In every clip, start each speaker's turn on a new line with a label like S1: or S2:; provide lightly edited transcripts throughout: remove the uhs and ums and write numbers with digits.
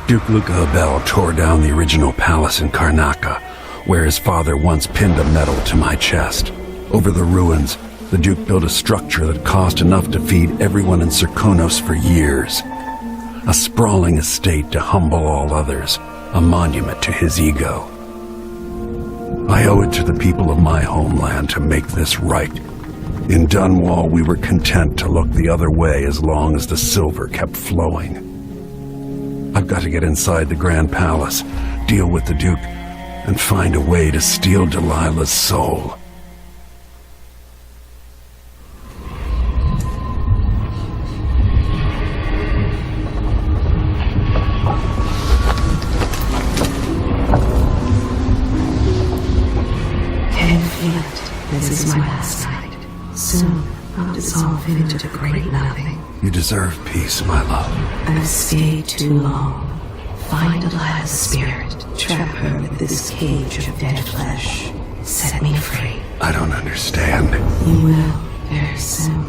S1: Duke Luca Abel tore down the original palace in Karnaca, where his father once pinned a medal to my chest. Over the ruins, the Duke built a structure that cost enough to feed everyone in Serkonos for years. A sprawling estate to humble all others, a monument to his ego. I owe it to the people of my homeland to make this right. In Dunwall, we were content to look the other way as long as the silver kept flowing. I've got to get inside the Grand Palace, deal with the Duke, and find a way to steal Delilah's soul.
S2: Can't feel it. This is my last night. Soon I'll dissolve into the great nothing.
S1: You deserve peace, my love.
S2: I've stayed too long. Find Delilah's spirit. Trap her with this cage of dead flesh. Set me free.
S1: I don't understand.
S2: You will, very soon.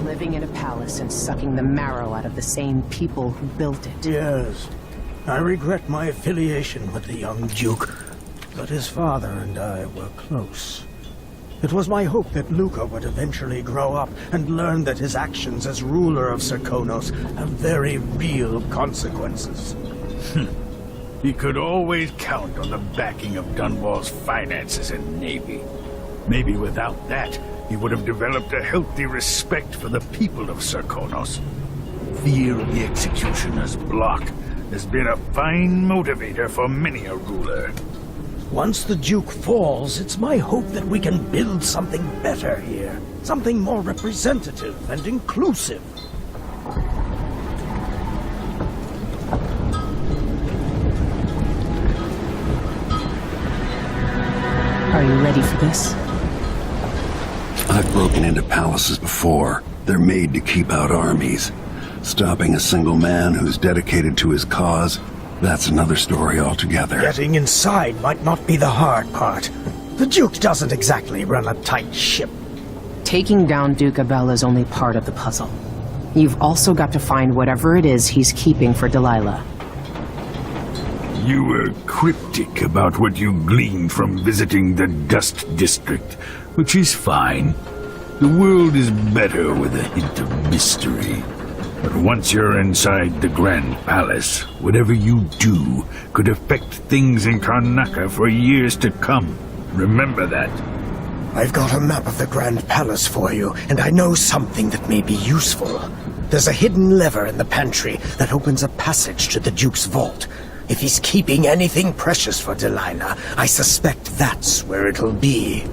S3: Living in a palace and sucking the marrow out of the same people who built it.
S4: Yes. I regret my affiliation with the young Duke, but his father and I were close. It was my hope that Luca would eventually grow up and learn that his actions as ruler of Serkonos have very real consequences.
S5: He could always count on the backing of Dunwall's finances and navy. Maybe without that, he would have developed a healthy respect for the people of Serkonos. Fear of the executioner's block has been a fine motivator for many a ruler.
S4: Once the Duke falls, it's my hope that we can build something better here. Something more representative and inclusive.
S3: Are you ready for this?
S1: I've broken into palaces before. They're made to keep out armies. Stopping a single man who's dedicated to his cause, that's another story altogether.
S4: Getting inside might not be the hard part. The Duke doesn't exactly run a tight ship.
S3: Taking down Duke Abel is only part of the puzzle. You've also got to find whatever it is he's keeping for Delilah.
S5: You were cryptic about what you gleaned from visiting the Dust District, which is fine. The world is better with a hint of mystery. But once you're inside the Grand Palace, whatever you do could affect things in Karnaca for years to come. Remember that.
S4: I've got a map of the Grand Palace for you, and I know something that may be useful. There's a hidden lever in the pantry that opens a passage to the Duke's vault. If he's keeping anything precious for Delilah, I suspect that's where it'll be.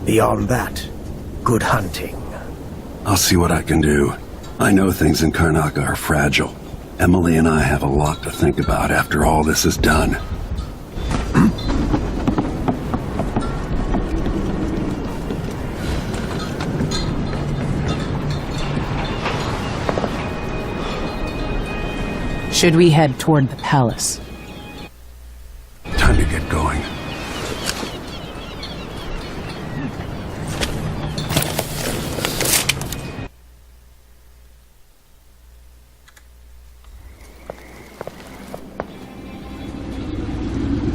S4: Beyond that, good hunting.
S1: I'll see what I can do. I know things in Karnaca are fragile. Emily and I have a lot to think about after all this is done.
S3: Should we head toward the palace?
S1: Time to get going.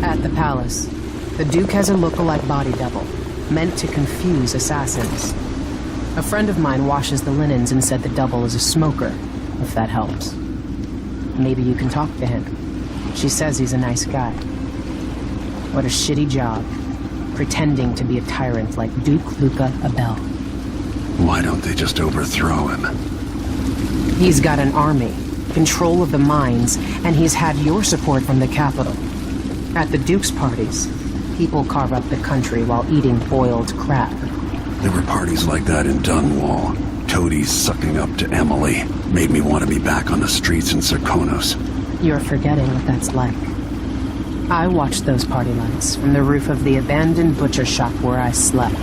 S3: At the palace, the Duke has a look-alike body double, meant to confuse assassins. A friend of mine washes the linens and said the double is a smoker, if that helps. Maybe you can talk to him. She says he's a nice guy. What a shitty job, pretending to be a tyrant like Duke Luca Abel.
S1: Why don't they just overthrow him?
S3: He's got an army, control of the mines, and he's had your support from the capital. At the Duke's parties, people carve up the country while eating boiled crab.
S1: There were parties like that in Dunwall. Toadies sucking up to Emily made me want to be back on the streets in Serkonos.
S3: You're forgetting what that's like. I watched those party lights from the roof of the abandoned butcher shop where I slept,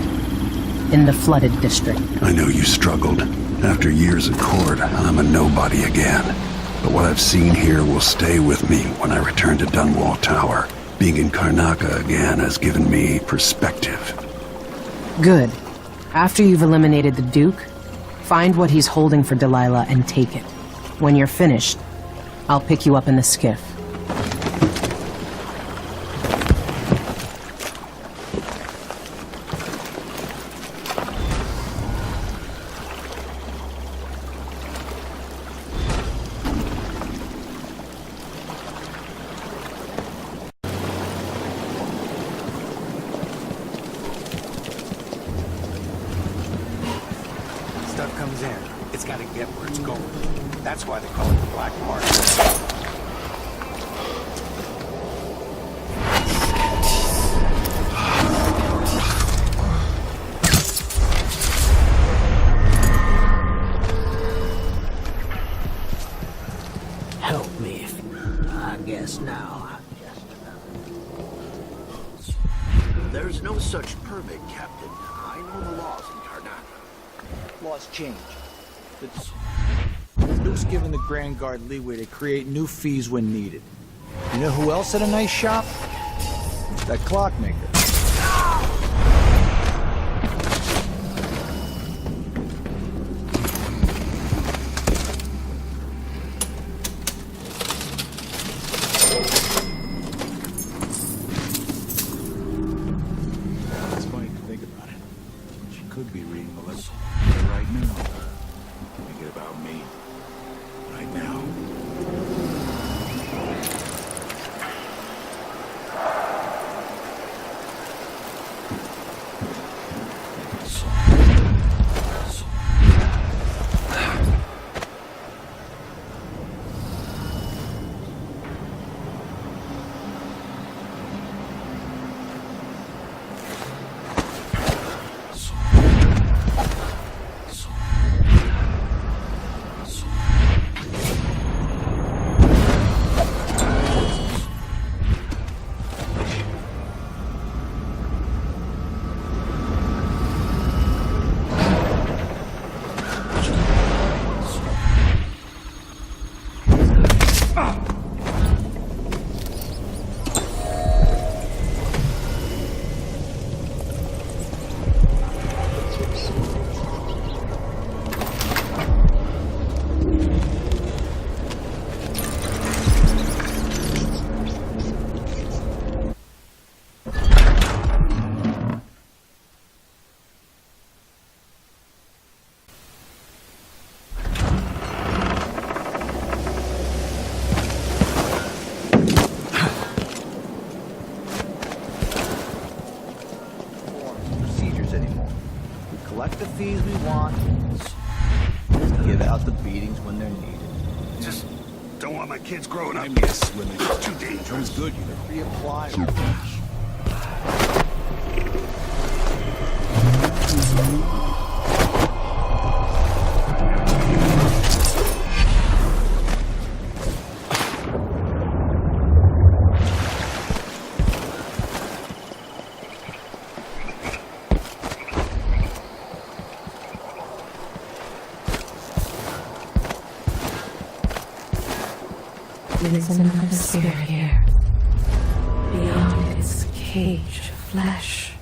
S3: in the flooded district.
S1: I know you struggled. After years at court, I'm a nobody again. But what I've seen here will stay with me when I return to Dunwall Tower. Being in Karnaca again has given me perspective.
S3: Good. After you've eliminated the Duke, find what he's holding for Delilah and take it. When you're finished, I'll pick you up in the skiff.
S6: Stuff comes in. It's got to get where it's going. That's why they call it the black market.
S4: Help me, I guess now.
S7: There's no such permit, Captain. I know the laws in Karnaca.
S6: Laws change. The Duke's given the Grand Guard leeway to create new fees when needed. You know who else had a nice shop? That clockmaker. It's funny to think about it. She could be reading the list right now. Thinking about me. Right now. Collect the fees we want, give out the beatings when they're needed.
S7: Just don't want my kids growing up.
S5: I miss when
S7: It's too dangerous.
S5: good, you know.
S6: Reapply.
S2: There's another spirit here, beyond its cage of flesh.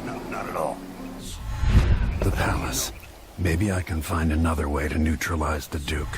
S7: No, not at all.
S1: The palace. Maybe I can find another way to neutralize the Duke.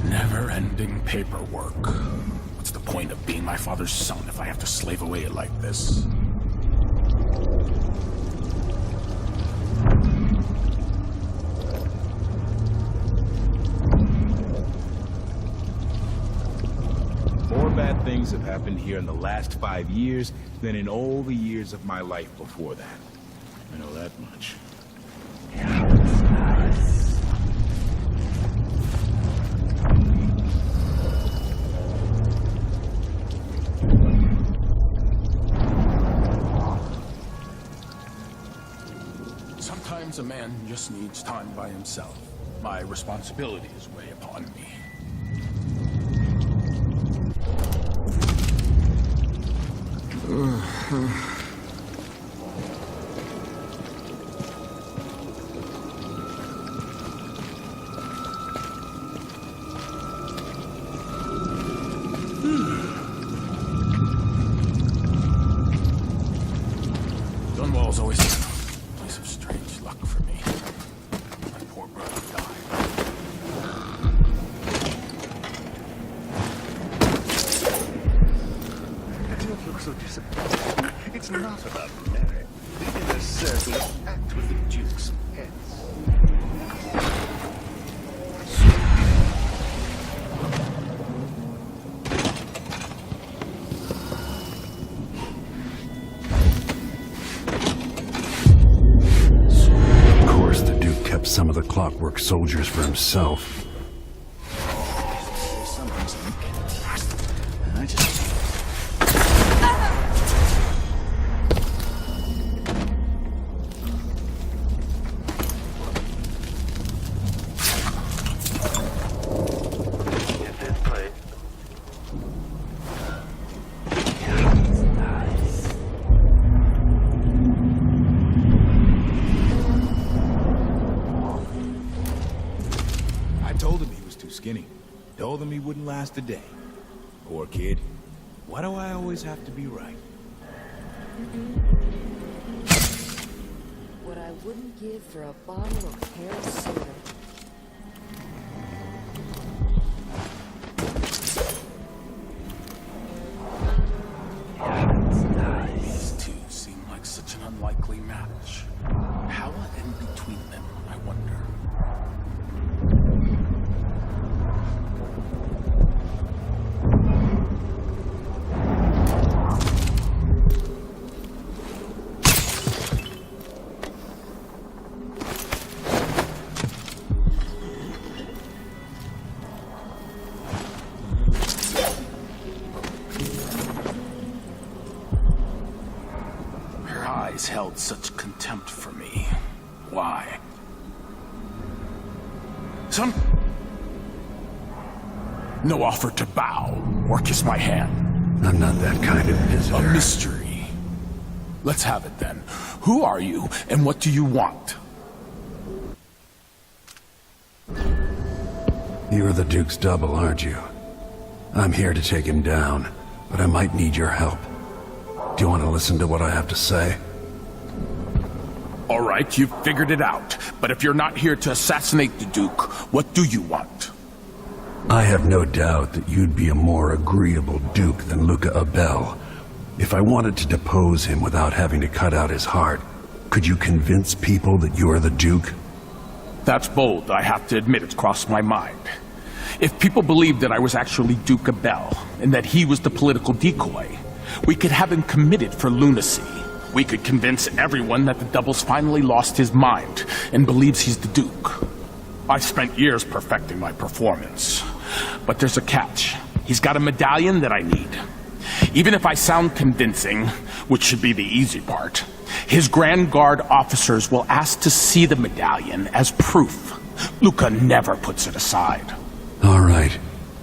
S8: Never-ending paperwork. What's the point of being my father's son if I have to slave away like this?
S6: More bad things have happened here in the last 5 years than in all the years of my life before that. I know that much.
S8: Sometimes a man just needs time by himself. My responsibilities weigh upon me. Dunwall's always been a place of strange luck for me. My poor brother died.
S7: Don't look so disappointed. It's not about merit. The inner circle is packed with the Duke's pets.
S1: Of course, the Duke kept some of the clockwork soldiers for himself.
S6: There's some things that you can't trust. And I just...
S7: Get this place.
S6: I told him he was too skinny. Told him he wouldn't last a day. Poor kid. Why do I always have to be right?
S9: What I wouldn't give for a bottle of pear soda.
S8: These two seem like such an unlikely match. How will end between them, I wonder? Her eyes held such contempt for me. Why? Some... No offer to bow or kiss my hand.
S1: I'm not that kind of
S8: A
S1: visitor.
S8: mystery. Let's have it then. Who are you and what do you want?
S1: You're the Duke's double, aren't you? I'm here to take him down, but I might need your help. Do you want to listen to what I have to say?
S8: All right, you've figured it out. But if you're not here to assassinate the Duke, what do you want?
S1: I have no doubt that you'd be a more agreeable Duke than Luca Abel. If I wanted to depose him without having to cut out his heart, could you convince people that you're the Duke?
S8: That's bold, I have to admit it's crossed my mind. If people believed that I was actually Duke Abel, and that he was the political decoy, we could have him committed for lunacy. We could convince everyone that the Double's finally lost his mind, and believes he's the Duke. I've spent years perfecting my performance. But there's a catch. He's got a medallion that I need. Even if I sound convincing, which should be the easy part, his Grand Guard officers will ask to see the medallion as proof. Luca never puts it aside.
S1: All right.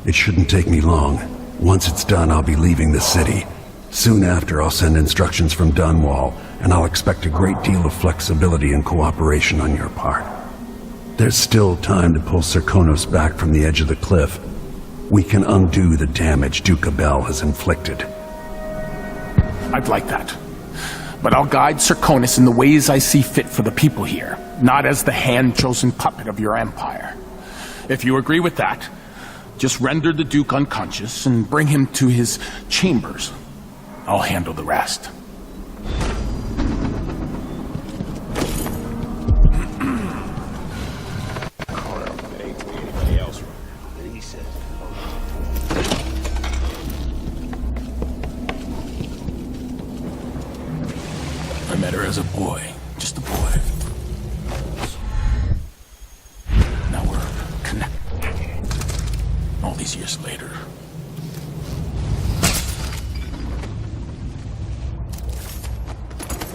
S1: It shouldn't take me long. Once it's done, I'll be leaving the city. Soon after, I'll send instructions from Dunwall, and I'll expect a great deal of flexibility and cooperation on your part. There's still time to pull Serkonos back from the edge of the cliff. We can undo the damage Duke Abel has inflicted.
S8: I'd like that. But I'll guide Serkonos in the ways I see fit for the people here, not as the hand-chosen puppet of your empire. If you agree with that, just render the Duke unconscious and bring him to his chambers. I'll handle the rest. met her as a boy, just a boy. Now we're connected. All these years later.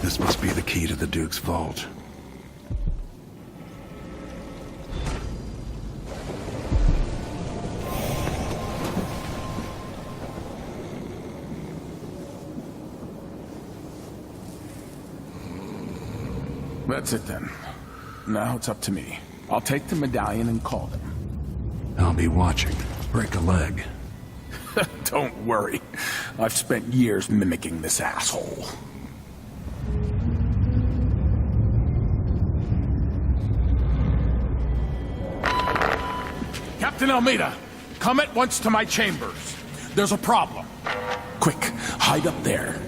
S1: This must be the key to the Duke's vault.
S8: That's it then. Now it's up to me. I'll take the medallion and call them.
S1: I'll be watching. Break a leg.
S8: Don't worry. I've spent years mimicking this asshole. Captain Almeida, come at once to my chambers. There's a problem. Quick, hide up there.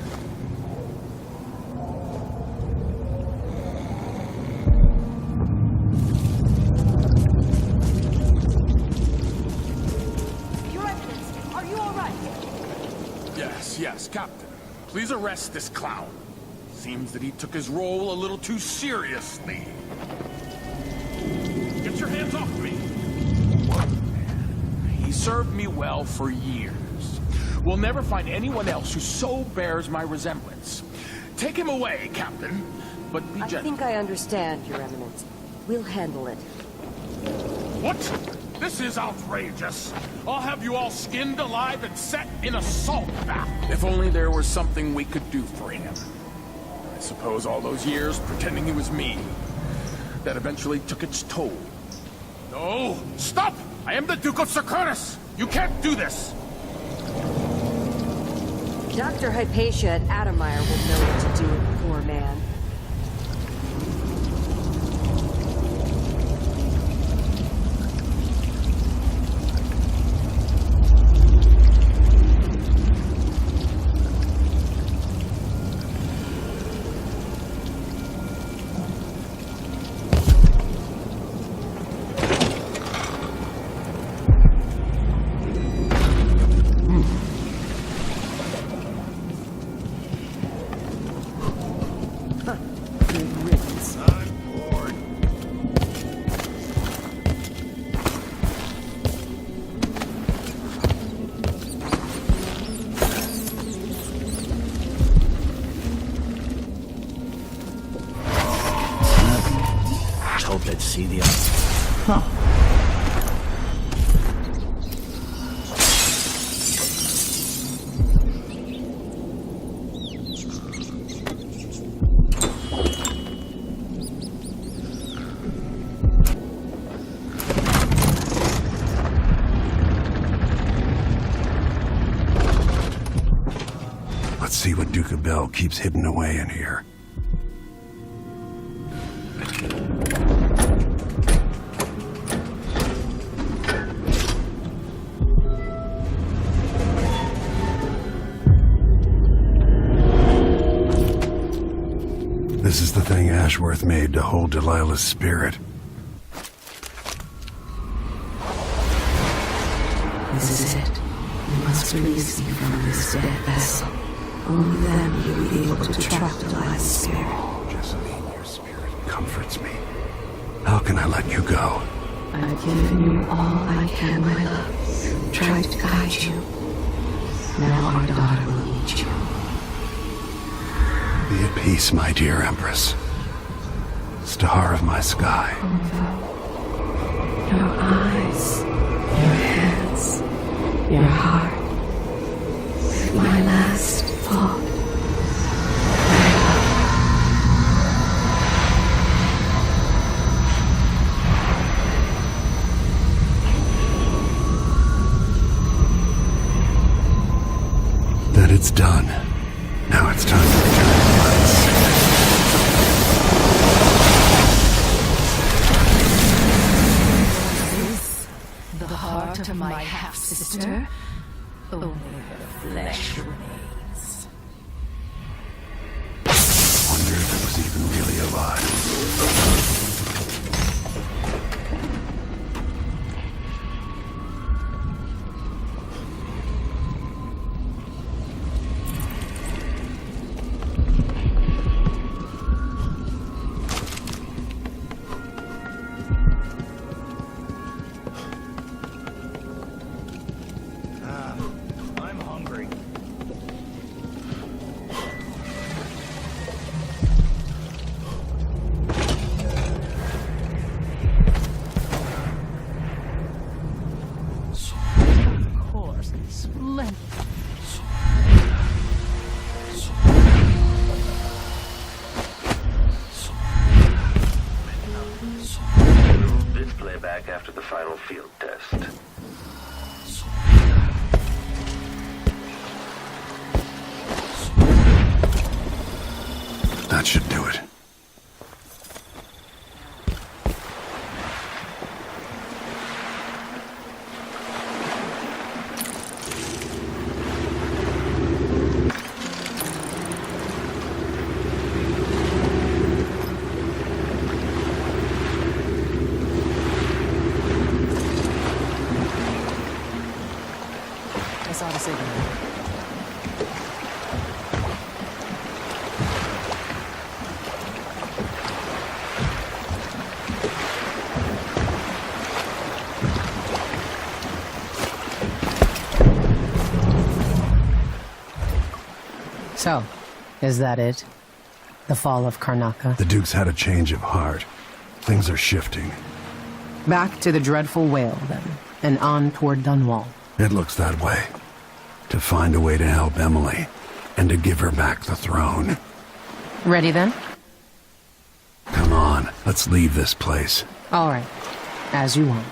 S8: Yes, Captain. Please arrest this clown. Seems that he took his role a little too seriously. Get your hands off me! He served me well for years. We'll never find anyone else who so bears my resemblance. Take him away, Captain, but be gentle.
S9: I think I understand, Your Eminence. We'll handle it.
S8: What? This is outrageous. I'll have you all skinned alive and set in a salt bath. If only there was something we could do for him. I suppose all those years pretending he was me, that eventually took its toll. No! Stop! I am the Duke of Securus! You can't do this!
S9: Dr. Hypatia at Adamire will know what to do with the poor man.
S4: Let's see the other.
S1: Let's see what Duke of Bell keeps hidden away in here. This is the thing Ashworth made to hold Delilah's spirit.
S2: This is it. You must release me from this dead vessel. Only then will you be able to trap Delilah's spirit.
S1: Jessamine, your spirit comforts me. How can I let you go?
S2: I've given you all I can, my love. Tried to guide you. Now our daughter will need you.
S1: Be at peace, my dear Empress. Star of my sky.
S2: Your eyes, your hands, your heart. With my last thought.
S1: That it's done. Now it's time to return to
S10: The heart of my half-sister? Only the flesh remains.
S1: wonder if it was even really alive.
S3: Splendid.
S7: Bit playback after the final field test.
S1: That should do it.
S3: I saw the signal. So, is that it? The fall of Karnaca?
S1: The Duke's had a change of heart. Things are shifting.
S3: Back to the dreadful whale, then, and on toward Dunwall.
S1: It looks that way. To find a way to help Emily, and to give her back the throne.
S3: Ready then?
S1: Come on, let's leave this place.
S3: All right. As you want.